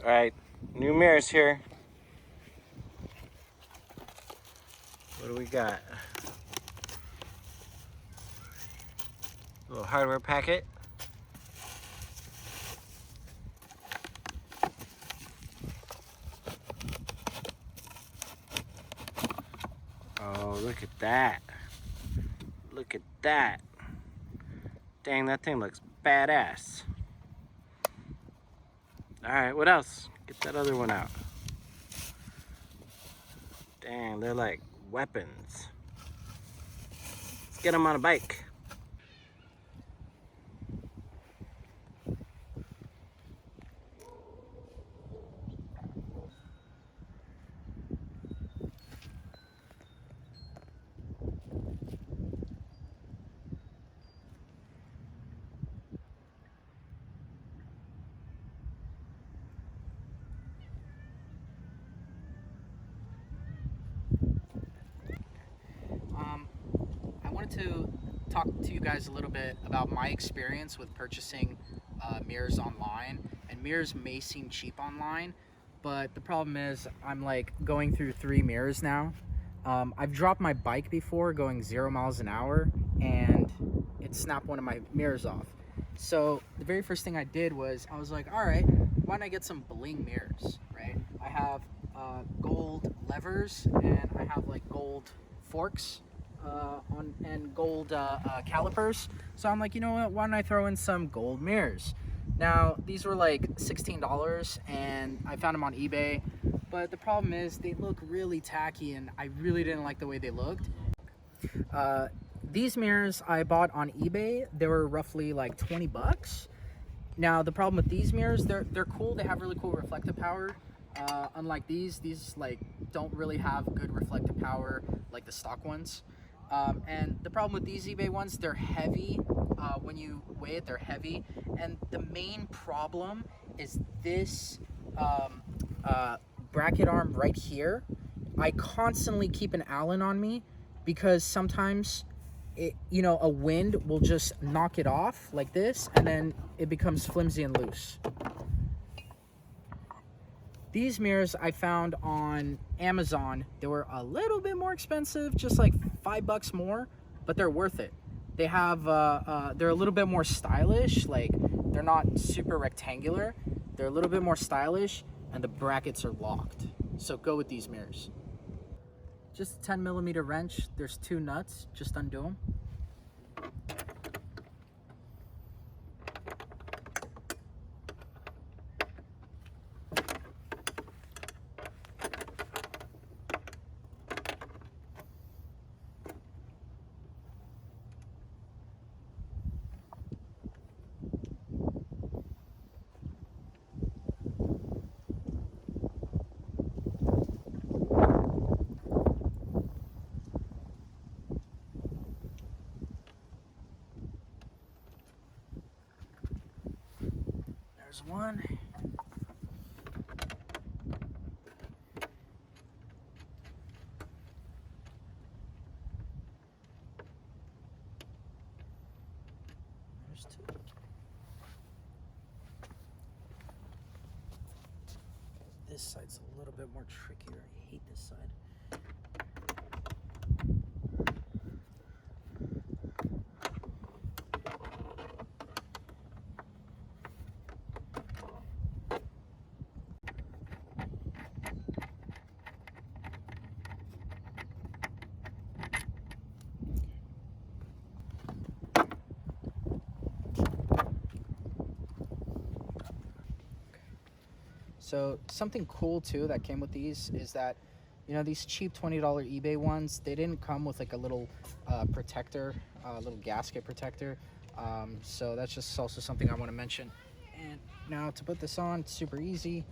All right, new mirrors here. What do we got? A little hardware packet. Oh, look at that. Look at that. Dang, that thing looks badass. All right, what else? Get that other one out. Dang, they're like weapons. Let's get them on a bike. I wanted to talk to you guys a little bit about my experience with purchasing mirrors online. And mirrors may seem cheap online, but the problem is I'm like going through 3 mirrors now. I've dropped my bike before going 0 miles an hour and it snapped one of my mirrors off. So the very first thing I did was I was like, all right, why don't I get some bling mirrors, right? I have gold levers and I have like gold forks and gold calipers. So I'm like, you know what, why don't I throw in some gold mirrors? Now these were like $16 and I found them on eBay, but the problem is they look really tacky and I really didn't like the way they looked. These mirrors I bought on eBay. They were roughly like 20 bucks. Now the problem with these mirrors, they're cool. They have really cool reflective power. Unlike these like don't really have good reflective power like the stock ones. And the problem with these eBay ones, they're heavy. When you weigh it, they're heavy. And the main problem is this bracket arm right here. I constantly keep an Allen on me because sometimes a wind will just knock it off like this and then it becomes flimsy and loose. These mirrors I found on Amazon. They were a little bit more expensive, just like $5 more, but they're worth it. They have, they're a little bit more stylish. Like they're not super rectangular. They're a little bit more stylish and the brackets are locked. So go with these mirrors. Just a 10mm wrench. There's 2 nuts, just undo them. There's one. There's 2. This side's a little bit more trickier. I hate this side. So something cool too that came with these is that, these cheap $20 eBay ones, they didn't come with like a little protector, little gasket protector. So that's just also something I want to mention. And now to put this on, it's super easy.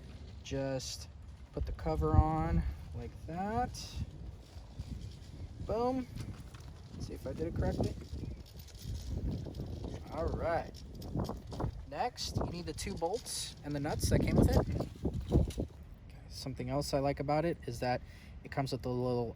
Just put the cover on like that. Boom. Let's see if I did it correctly. All right. Next, you need the 2 bolts and the nuts that came with it. Okay. Something else I like about it is that it comes with a little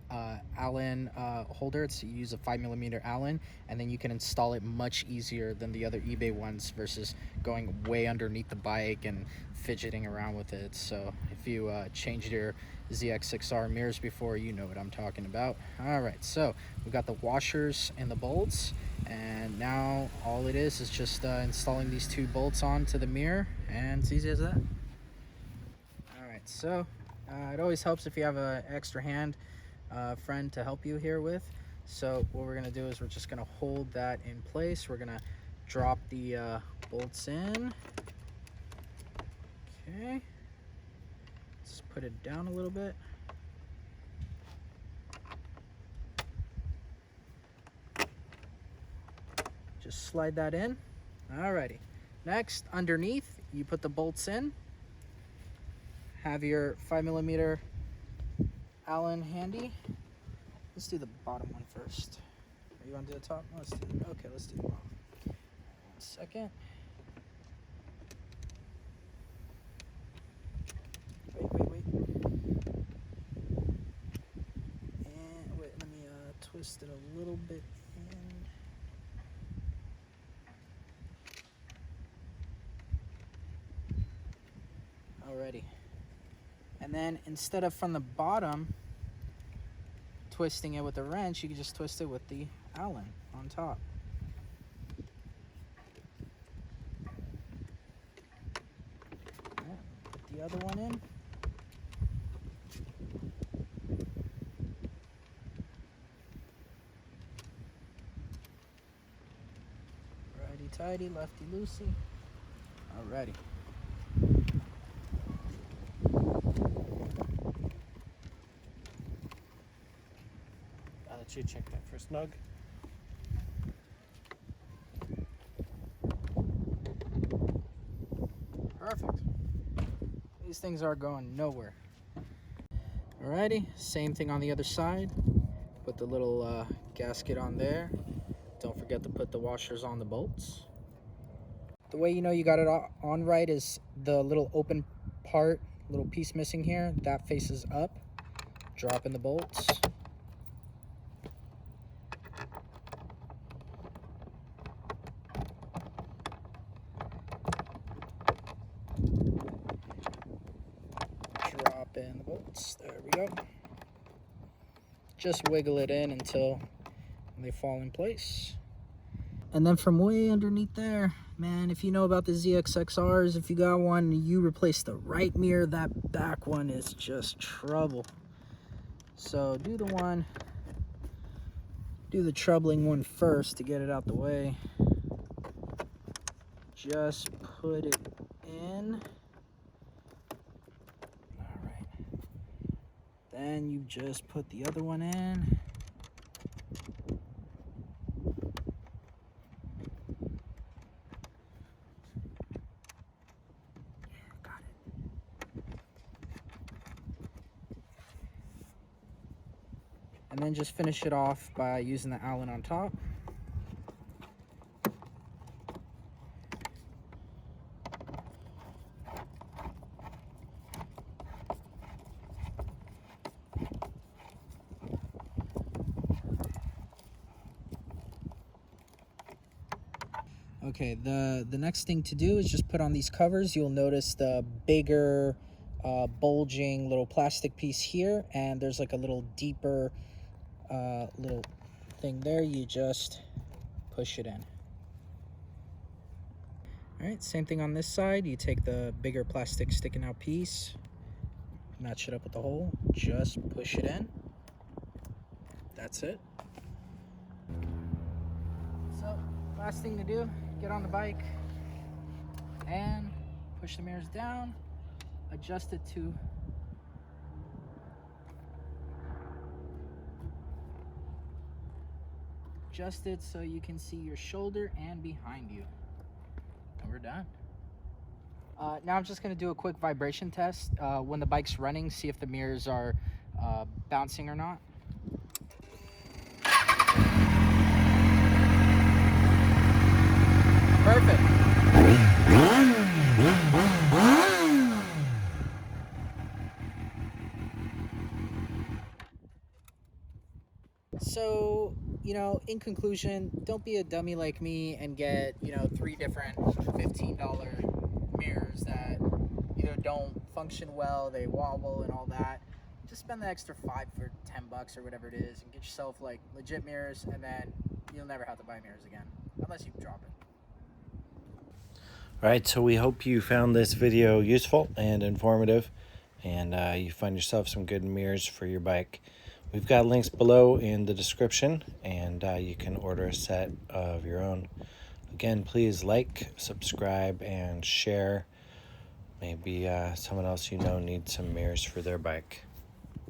Allen holder. You use a 5mm Allen, and then you can install it much easier than the other eBay ones versus going way underneath the bike and fidgeting around with it. So if you changed your ZX6R mirrors before, you know what I'm talking about. All right, so we got the washers and the bolts, and now all it is just installing these 2 bolts onto the mirror, and it's easy as that. All right, so it always helps if you have an extra hand friend to help you here with. So what we're gonna do is we're just gonna hold that in place. We're gonna drop the bolts in. Okay, let's put it down a little bit. Just slide that in. Alrighty, next, underneath, you put the bolts in. Have your 5mm Allen handy. Let's do the bottom one first. You want to do the top? Let's do the, okay, let's do the bottom. 1 second. Wait. And wait, let me twist it a little bit in. Alrighty. And then instead of from the bottom twisting it with a wrench, you can just twist it with the Allen on top. Put the other one in. Righty tighty, lefty loosey. Alrighty. You check that for snug. Perfect. These things are going nowhere. Alrighty, same thing on the other side. Put the little gasket on there. Don't forget to put the washers on the bolts. The way you know you got it on right is the little open part, little piece missing here, that faces up. Drop in the bolts. Drop in the bolts. There we go. Just wiggle it in until they fall in place. And then from way underneath there, man, if you know about the ZX6Rs, if you got one and you replace the right mirror, that back one is just trouble. So do the troubling one first to get it out the way. Just put it in. All right. Then you just put the other one in. Got it. And then just finish it off by using the Allen on top. Okay, the next thing to do is just put on these covers. You'll notice the bigger bulging little plastic piece here, and there's like a little deeper little thing there. You just push it in. All right, same thing on this side. You take the bigger plastic sticking out piece, match it up with the hole, just push it in. That's it. So last thing to do, get on the bike and push the mirrors down, adjust it to so you can see your shoulder and behind you. And we're done. Now I'm just going to do a quick vibration test when the bike's running, see if the mirrors are bouncing or not. Perfect. So, in conclusion, don't be a dummy like me and get, 3 different $15 mirrors that either don't function well, they wobble and all that. Just spend the extra 5 for $10 or whatever it is and get yourself like legit mirrors, and then you'll never have to buy mirrors again unless you drop it. All right, so we hope you found this video useful and informative, and you find yourself some good mirrors for your bike. We've got links below in the description, and you can order a set of your own. Again, please like, subscribe, and share. Maybe someone else you know needs some mirrors for their bike.